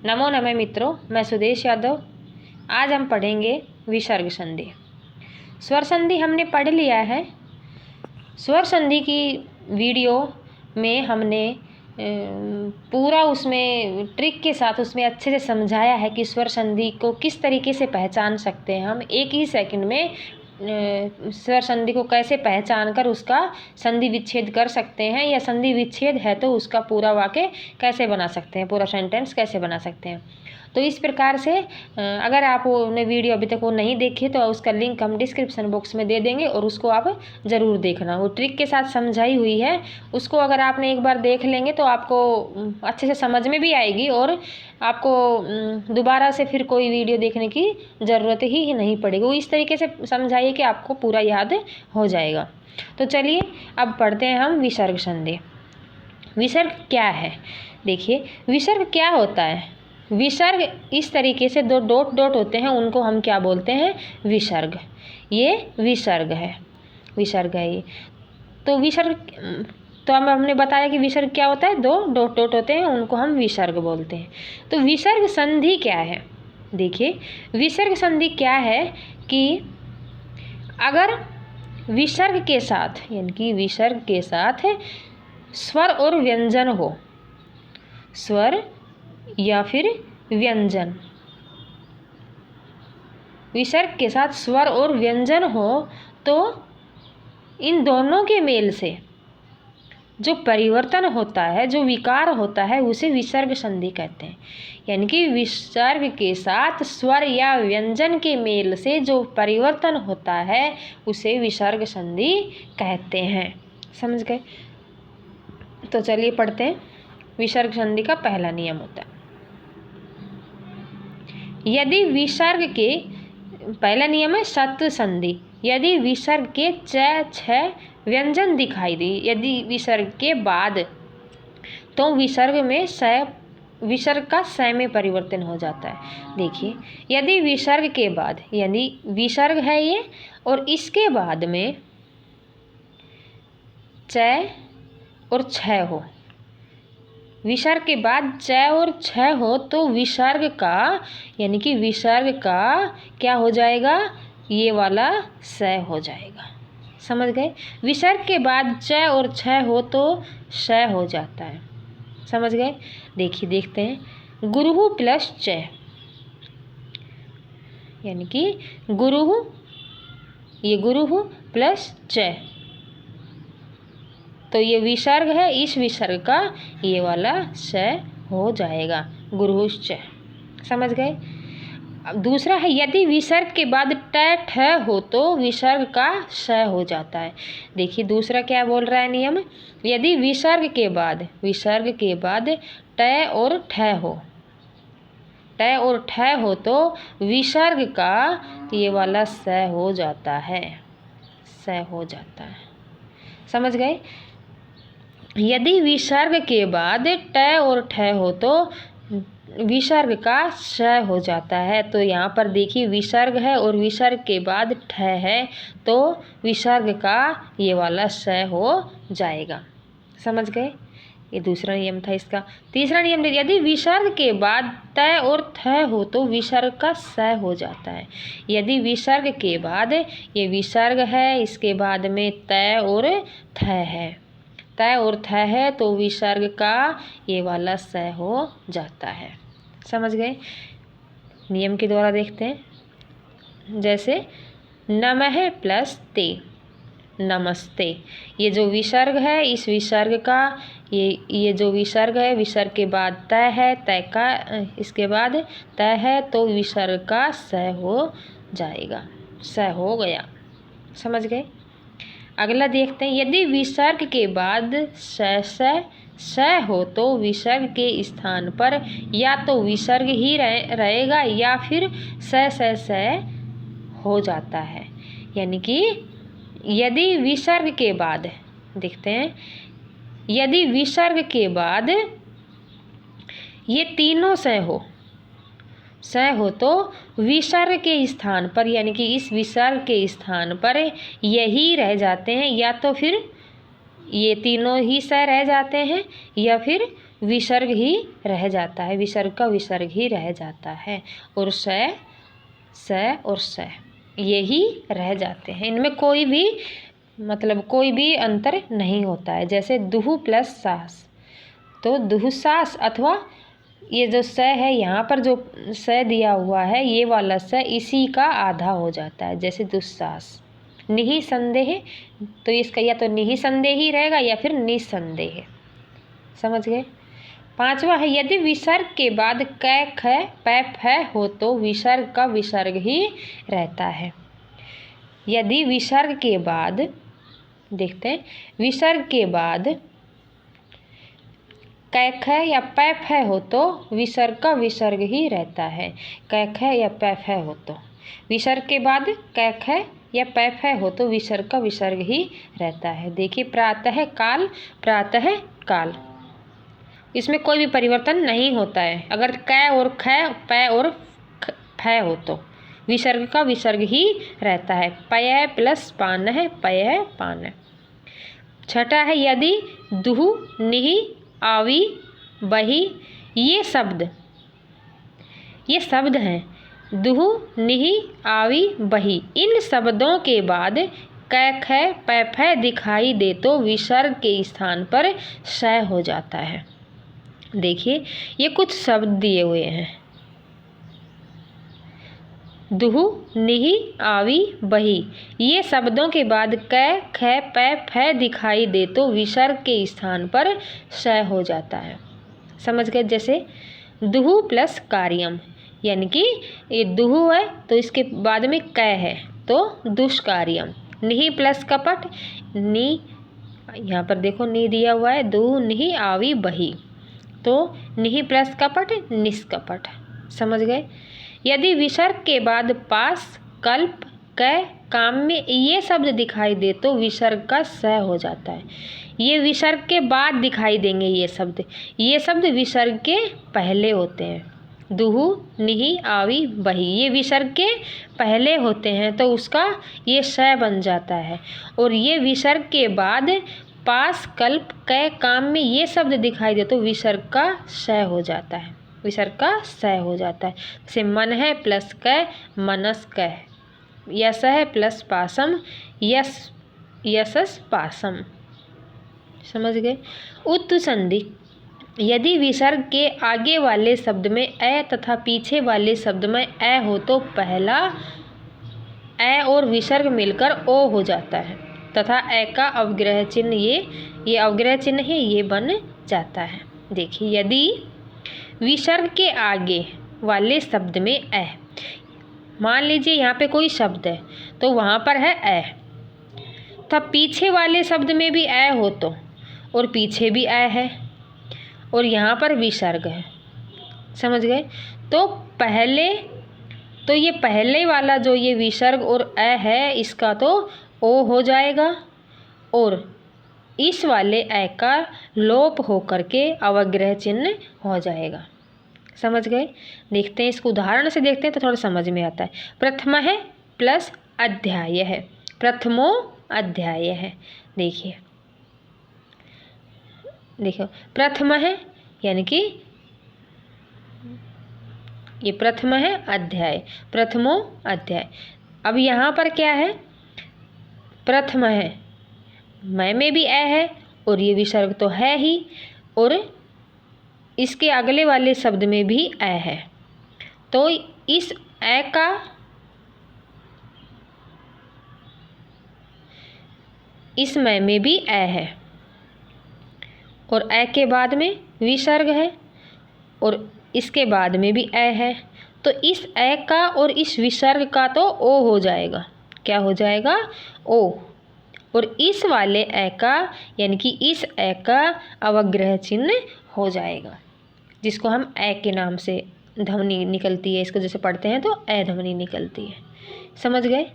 नमो नमः मित्रों, मैं सुदेश यादव। आज हम पढ़ेंगे विसर्ग संधि। स्वर संधि हमने पढ़ लिया है। स्वर संधि की वीडियो में हमने पूरा उसमें ट्रिक के साथ उसमें अच्छे से समझाया है कि स्वर संधि को किस तरीके से पहचान सकते हैं। हम एक ही सेकंड में स्वर संधि को कैसे पहचान कर उसका संधि विच्छेद कर सकते हैं, या संधि विच्छेद है तो उसका पूरा वाक्य कैसे बना सकते हैं, पूरा सेंटेंस कैसे बना सकते हैं। तो इस प्रकार से अगर आप ने वीडियो अभी तक वो नहीं देखी तो उसका लिंक हम डिस्क्रिप्शन बॉक्स में दे देंगे और उसको आप ज़रूर देखना। वो ट्रिक के साथ समझाई हुई है, उसको अगर आपने एक बार देख लेंगे तो आपको अच्छे से समझ में भी आएगी और आपको दोबारा से फिर कोई वीडियो देखने की ज़रूरत ही नहीं पड़ेगी। वो इस तरीके से समझाइए कि आपको पूरा याद हो जाएगा। तो चलिए अब पढ़ते हैं हम विसर्ग संधि। विसर्ग क्या है? देखिए, विसर्ग क्या होता है। विसर्ग इस तरीके से दो डॉट डॉट होते हैं, उनको हम क्या बोलते हैं? विसर्ग। ये विसर्ग है, विसर्ग है ये। तो विसर्ग, तो हमने बताया कि विसर्ग क्या होता है, दो डॉट डॉट होते हैं, उनको हम विसर्ग बोलते हैं। तो विसर्ग संधि क्या है? देखिए, विसर्ग संधि क्या है कि अगर विसर्ग के साथ, यानी कि विसर्ग के साथ स्वर और व्यंजन हो, स्वर या फिर व्यंजन, विसर्ग के साथ स्वर और व्यंजन हो, तो इन दोनों के मेल से जो परिवर्तन होता है, जो विकार होता है, उसे विसर्ग संधि कहते हैं। यानी कि विसर्ग के साथ स्वर या व्यंजन के मेल से जो परिवर्तन होता है उसे विसर्ग संधि कहते हैं। समझ गए? तो चलिए पढ़ते हैं। विसर्ग संधि का पहला नियम होता है, यदि विसर्ग के, पहला नियम है सत्व संधि। यदि विसर्ग के छह व्यंजन दिखाई दे, यदि विसर्ग के बाद, तो विसर्ग का स में परिवर्तन हो जाता है। देखिए, यदि विसर्ग के बाद, यानी विसर्ग है ये और इसके बाद में च और छ हो, विसर्ग के बाद च और छ हो, तो विसर्ग का, यानी कि विसर्ग का क्या हो जाएगा? ये वाला स हो जाएगा। समझ गए? विसर्ग के बाद च और छ हो तो स हो जाता है। समझ गए? देखिए, देखते हैं। गुरुहु प्लस च, यानी कि गुरुहु, ये गुरुहु प्लस च, तो ये विसर्ग है, इस विसर्ग का ये वाला स हो जाएगा, गुरुश्च। समझ गए? अब दूसरा है, यदि विसर्ग के बाद ट ठ हो तो विसर्ग का स हो जाता है। देखिए, दूसरा क्या बोल रहा है नियम, यदि विसर्ग के बाद, विसर्ग के बाद ट और ठ हो, ट और ठ हो तो विसर्ग का ये वाला स हो जाता है, स हो जाता है। समझ गए? यदि विसर्ग के बाद ट और ठ हो तो विसर्ग का स हो जाता है। तो यहाँ पर देखिए, विसर्ग है और विसर्ग के बाद ठ है, तो विसर्ग का ये वाला स हो जाएगा। समझ गए? ये दूसरा नियम था इसका। तीसरा नियम, यदि विसर्ग के बाद त और थ हो तो विसर्ग का स हो जाता है। यदि विसर्ग के बाद, ये विसर्ग है, इसके बाद में त और थ है, त और थ है, तो विसर्ग का ये वाला स हो जाता है। समझ गए? नियम के द्वारा देखते हैं। जैसे नमः प्लस ते, नमस्ते, ये जो विसर्ग है, इस विसर्ग का ये जो विसर्ग है, विसर्ग के बाद त है, त का इसके बाद त है, तो विसर्ग का स हो जाएगा, स हो गया। समझ गए? अगला देखते हैं, यदि विसर्ग के बाद स हो तो विसर्ग के स्थान पर या तो विसर्ग ही रहेगा या फिर स हो जाता है। यानी कि यदि विसर्ग के बाद, देखते हैं, यदि विसर्ग के बाद ये तीनों स हो तो विसर्ग के स्थान पर, यानी कि इस विसर्ग के स्थान पर यही रह जाते हैं, या तो फिर ये तीनों ही स रह जाते हैं या फिर विसर्ग ही रह जाता है, विसर्ग का विसर्ग ही रह जाता है, और स और स ये ही रह जाते हैं। इनमें कोई भी मतलब कोई भी अंतर नहीं होता है। जैसे दुहु प्लस सास, तो दुहुसास, अथवा ये जो स है यहाँ पर जो स दिया हुआ है ये वाला स इसी का आधा हो जाता है। जैसे दुस्सास, निहि संदेह, तो इसका या तो निहि संदेह ही रहेगा या फिर निसंदेह। समझ गए। पांचवा है, यदि विसर्ग के बाद कै ख पै फ हो तो विसर्ग का विसर्ग ही रहता है। यदि विसर्ग के बाद, देखते हैं, विसर्ग के बाद कै ख या पै फ हो तो विसर्ग का विसर्ग ही रहता है। कै ख या पै फ हो तो विसर्ग के बाद कै ख या पै फ हो तो विसर्ग का विसर्ग ही रहता है। देखिए, प्रातः काल, प्रातः काल, इसमें कोई भी परिवर्तन नहीं होता है। अगर कै और ख, पै और फ हो तो विसर्ग का विसर्ग ही रहता है। पय प्लस पान है, पय पान। छठा है, यदि दुहु निहि आवी बही, ये शब्द हैं, दुहु निहि आवी बही, इन शब्दों के बाद कै ख पै फ दिखाई दे तो विसर्ग के स्थान पर स हो जाता है। देखिए, ये कुछ शब्द दिए हुए हैं, दुहु निहि आवी बही, ये शब्दों के बाद कै ख पै फ दिखाई दे तो विसर्ग के स्थान पर स हो जाता है। समझ गए। जैसे दुहु प्लस कार्यम, यानी कि ये दुहु है तो इसके बाद में कै है तो दुष्कार्यम। निहि प्लस कपट, नी, यहाँ पर देखो नी दिया हुआ है, दुहु निहि आवी बही, तो निहि प्लस कपट निष्कपट। समझ गए। यदि विसर्ग के बाद पास, कल्प, कै, काम्य, ये शब्द दिखाई दे तो विसर्ग का स हो जाता है। ये विसर्ग के बाद दिखाई देंगे ये शब्द विसर्ग के पहले होते हैं। दुहु निहि आवी बही, ये विसर्ग के पहले होते हैं तो उसका ये स बन जाता है। और ये विसर्ग के बाद पास, कल्प, कै, काम्य, ये शब्द दिखाई दे तो विसर्ग का स हो जाता है, विसर्ग का स हो जाता है। जैसे मन है प्लस कै, मनस कै, यस है प्लस पासम, यशस पासम। समझ गए। उत्तु संधि, यदि विसर्ग के आगे वाले शब्द में ए तथा पीछे वाले शब्द में ए हो तो पहला ए और विसर्ग मिलकर ओ हो जाता है तथा ए का अवग्रह चिन्ह, ये अवग्रह चिन्ह है, ये बन जाता है। देखिए, यदि विसर्ग के आगे वाले शब्द में ए, मान लीजिए यहाँ पे कोई शब्द है तो वहाँ पर है ए, तब पीछे वाले शब्द में भी ए हो तो, और पीछे भी ए है और यहाँ पर विसर्ग है। समझ गए। तो ये पहले वाला जो ये विसर्ग और ए है इसका तो ओ हो जाएगा और इस वाले ए का लोप होकर के अवग्रह चिन्ह हो जाएगा। समझ गए। देखते हैं, इसको उदाहरण से देखते हैं तो थोड़ा समझ में आता है। प्रथम है प्लस अध्याय है, प्रथमो अध्याय है। देखिए, देखो, प्रथम है यानी कि ये प्रथम है अध्याय, प्रथमो अध्याय। अब यहाँ पर क्या है, प्रथम है, मैं में भी ए है और ये विसर्ग तो है ही, और इसके अगले वाले शब्द में भी ए है, तो इस ए का इस मैं में भी ए है और ए के बाद में विसर्ग है और इसके बाद में भी ए है, तो इस ए का और इस विसर्ग का तो ओ हो जाएगा। क्या हो जाएगा? ओ। और इस वाले ए का यानी कि इस ए का अवग्रह चिन्ह हो जाएगा, जिसको हम ए के नाम से ध्वनि निकलती है, इसको जैसे पढ़ते हैं तो ए ध्वनि निकलती है। समझ गए।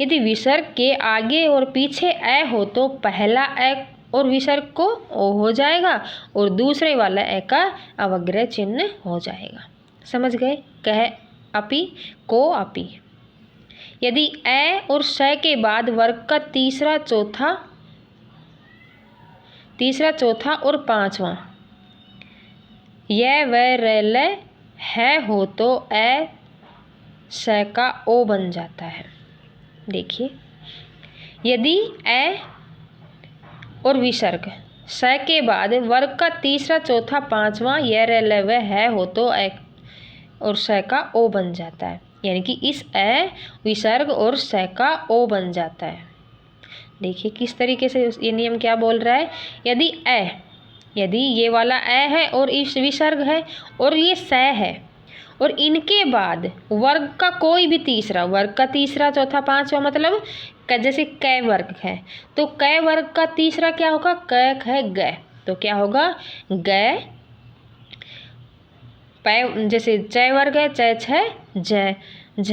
यदि विसर्ग के आगे और पीछे ए हो तो पहला ए और विसर्ग को ओ हो जाएगा और दूसरे वाला ए का अवग्रह चिन्ह हो जाएगा। समझ गए। कह अपि, को अपि। यदि ए और श के बाद वर्ग का तीसरा, चौथा और पांचवा य व र ल है हो तो ए स का ओ बन जाता है। देखिए, यदि ए और विसर्ग स के बाद वर्ग का तीसरा चौथा पांचवा य र ल व है हो तो ए और स का ओ बन जाता है। यानी कि इस ए विसर्ग और स का ओ बन जाता है। देखिए किस तरीके से ये नियम क्या बोल रहा है। यदि ये वाला ए है और इस विसर्ग है और ये स है और इनके बाद वर्ग का कोई भी तीसरा, वर्ग का तीसरा चौथा पांचवा मतलब जैसे क वर्ग है तो क वर्ग का तीसरा क्या होगा, क ख ग। तो क्या होगा, ग पै, जैसे च वर्ग है च छ ज झ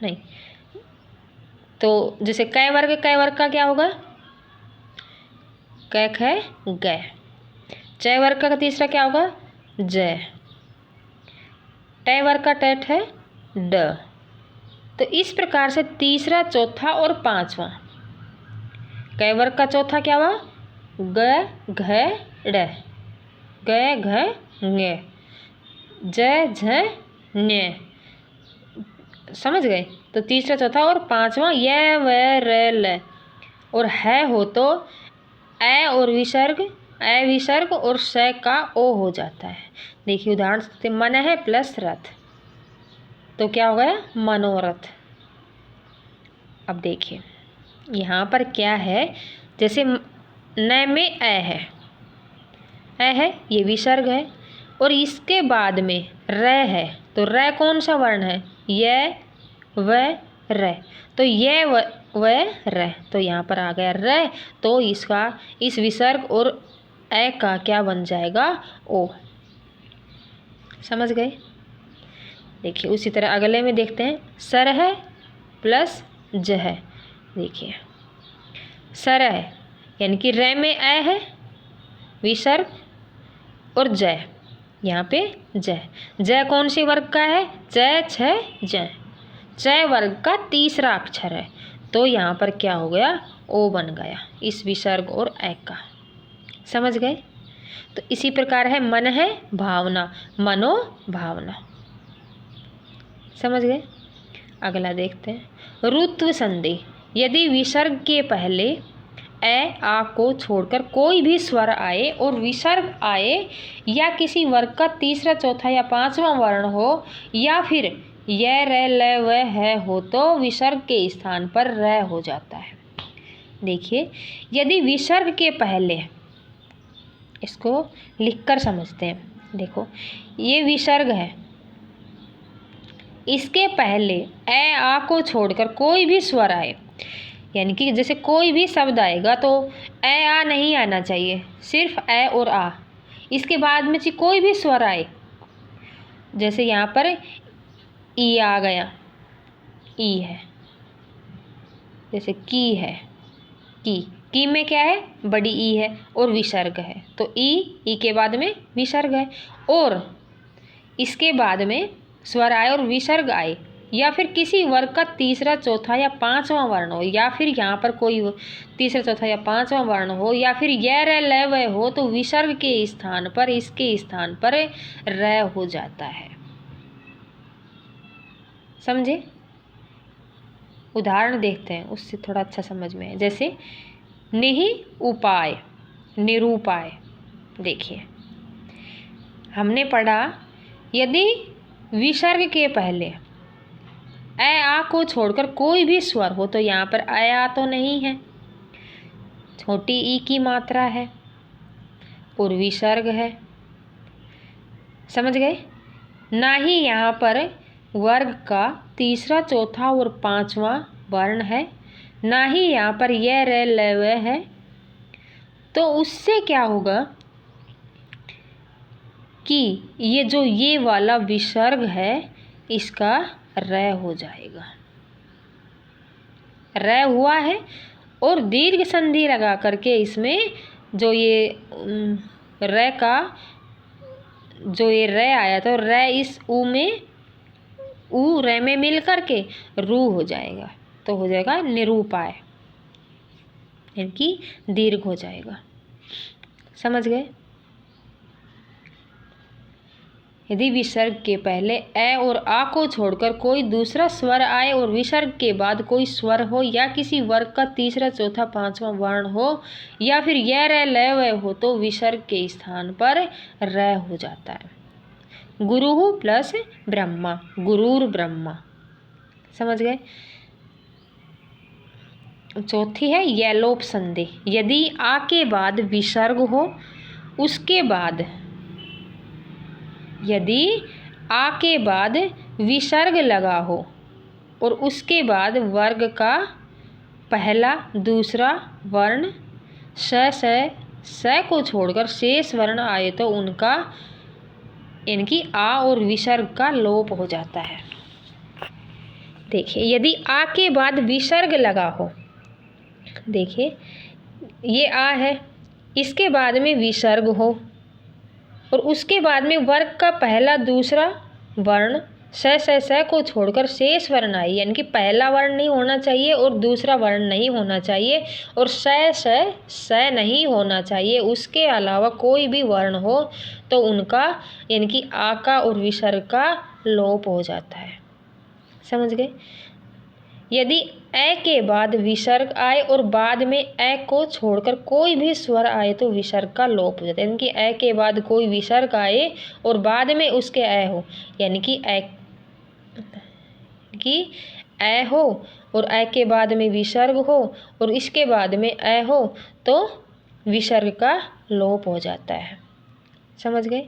नहीं, तो जैसे क वर्ग का क्या होगा, क ख ग। च वर्ग का तीसरा क्या होगा, ज। ट वर्ग का ट है ड। तो इस प्रकार से तीसरा चौथा और पांचवा, क वर्ग का चौथा क्या हुआ, ग घ ड़, ग घ ङ, ज झ ञ। समझ गए। तो तीसरा चौथा और पांचवा य व र ल और है हो तो ए और विसर्ग और स का ओ हो जाता है। देखिए उदाहरण से मन है प्लस रथ तो क्या हो गया, मनोरथ। अब देखिए यहाँ पर क्या है, जैसे न में ए है ये विसर्ग है और इसके बाद में र है तो र कौन सा वर्ण है, य व र। तो य व र तो यहाँ पर आ गया र, तो इसका इस विसर्ग और ए का क्या बन जाएगा, ओ। समझ गए। देखिए उसी तरह अगले में देखते हैं, सर है प्लस ज है। देखिए सर है यानी कि र में ए है विसर्ग और ज, यहाँ पे ज कौन सी वर्ग का है, च छ ज, च वर्ग का तीसरा अक्षर है तो यहाँ पर क्या हो गया, ओ बन गया इस विसर्ग और ए का। समझ गए। तो इसी प्रकार है मन है भावना, मनो भावना। समझ गए। अगला देखते हैं, रुत्व संधि। यदि विसर्ग के पहले ए आ को छोड़कर कोई भी स्वर आए और विसर्ग आए या किसी वर्ग का तीसरा चौथा या पांचवा वर्ण हो या फिर य र ल व है हो तो विसर्ग के स्थान पर र हो जाता है। देखिए यदि विसर्ग के पहले, इसको लिखकर समझते हैं। देखो ये विसर्ग है, इसके पहले ए आ को छोड़कर कोई भी स्वर आए, यानी कि जैसे कोई भी शब्द आएगा तो ए आ नहीं आना चाहिए, सिर्फ ए और आ। इसके बाद में कोई भी स्वर आए, जैसे यहाँ पर ई आ गया, ई है, जैसे की है, की में क्या है, बड़ी ई है और विसर्ग है तो ई के बाद में विसर्ग है। और इसके बाद में स्वर आए और विसर्ग आए या फिर किसी वर्ग का तीसरा चौथा या पांचवा वर्ण हो या फिर यहाँ पर कोई तीसरा चौथा या पांचवा वर्ण हो या फिर य र ल व हो तो विसर्ग के स्थान पर, इसके स्थान पर र हो जाता है। समझे। उदाहरण देखते हैं उससे थोड़ा अच्छा समझ में है। जैसे निहि उपाय निरूपाय। देखिए हमने पढ़ा यदि विसर्ग के पहले ए आ को छोड़कर कोई भी स्वर हो तो यहाँ पर ए आ तो नहीं है, छोटी ई की मात्रा है और विसर्ग है। समझ गए। ना ही यहाँ पर वर्ग का तीसरा चौथा और पांचवा वर्ण है, ना ही यहाँ पर य र ल व है। तो उससे क्या होगा कि ये जो ये वाला विसर्ग है इसका र हो जाएगा, र हुआ है और दीर्घ संधि लगा करके इसमें जो ये र का जो ये र आया था र इस ऊ में ऊ र में मिल करके रू हो जाएगा तो हो जाएगा निरूपाय, यानी कि दीर्घ हो जाएगा। समझ गए। यदि विसर्ग के पहले ए और आ को छोड़कर कोई दूसरा स्वर आए और विसर्ग के बाद कोई स्वर हो या किसी वर्ग का तीसरा चौथा पांचवा वर्ण हो या फिर यह र लय वय हो तो विसर्ग के स्थान पर र हो जाता है। गुरुहु प्लस ब्रह्मा, गुरुर ब्रह्मा। समझ गए। चौथी है यलोप संधि। यदि आ के बाद विसर्ग हो उसके बाद, यदि आ के बाद विसर्ग लगा हो और उसके बाद वर्ग का पहला दूसरा वर्ण स को छोड़कर शेष वर्ण आए तो उनका इनकी आ और विसर्ग का लोप हो जाता है। देखिए, यदि आ के बाद विसर्ग लगा हो, देखिए ये आ है, इसके बाद में विसर्ग हो और उसके बाद में वर्ग का पहला दूसरा वर्ण स को छोड़कर शेष वर्ण आई, यानी कि पहला वर्ण नहीं होना चाहिए और दूसरा वर्ण नहीं होना चाहिए और स नहीं होना चाहिए, उसके अलावा कोई भी वर्ण हो तो उनका यानी कि आ का और विसर्ग का लोप हो जाता है। समझ गए। यदि ए के बाद विसर्ग आए और बाद में ए को छोड़कर कोई भी स्वर आए तो विसर्ग का लोप हो जाता है। यानी कि ए के बाद कोई विसर्ग आए और बाद में उसके ए हो, यानी कि ए हो और ए के बाद में विसर्ग हो और इसके बाद में ए हो तो विसर्ग का लोप हो जाता है। समझ गए।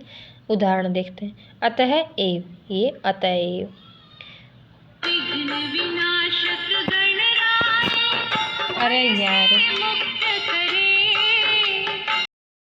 उदाहरण देखते हैं। अतः एव, ये अतएव। अरे यार,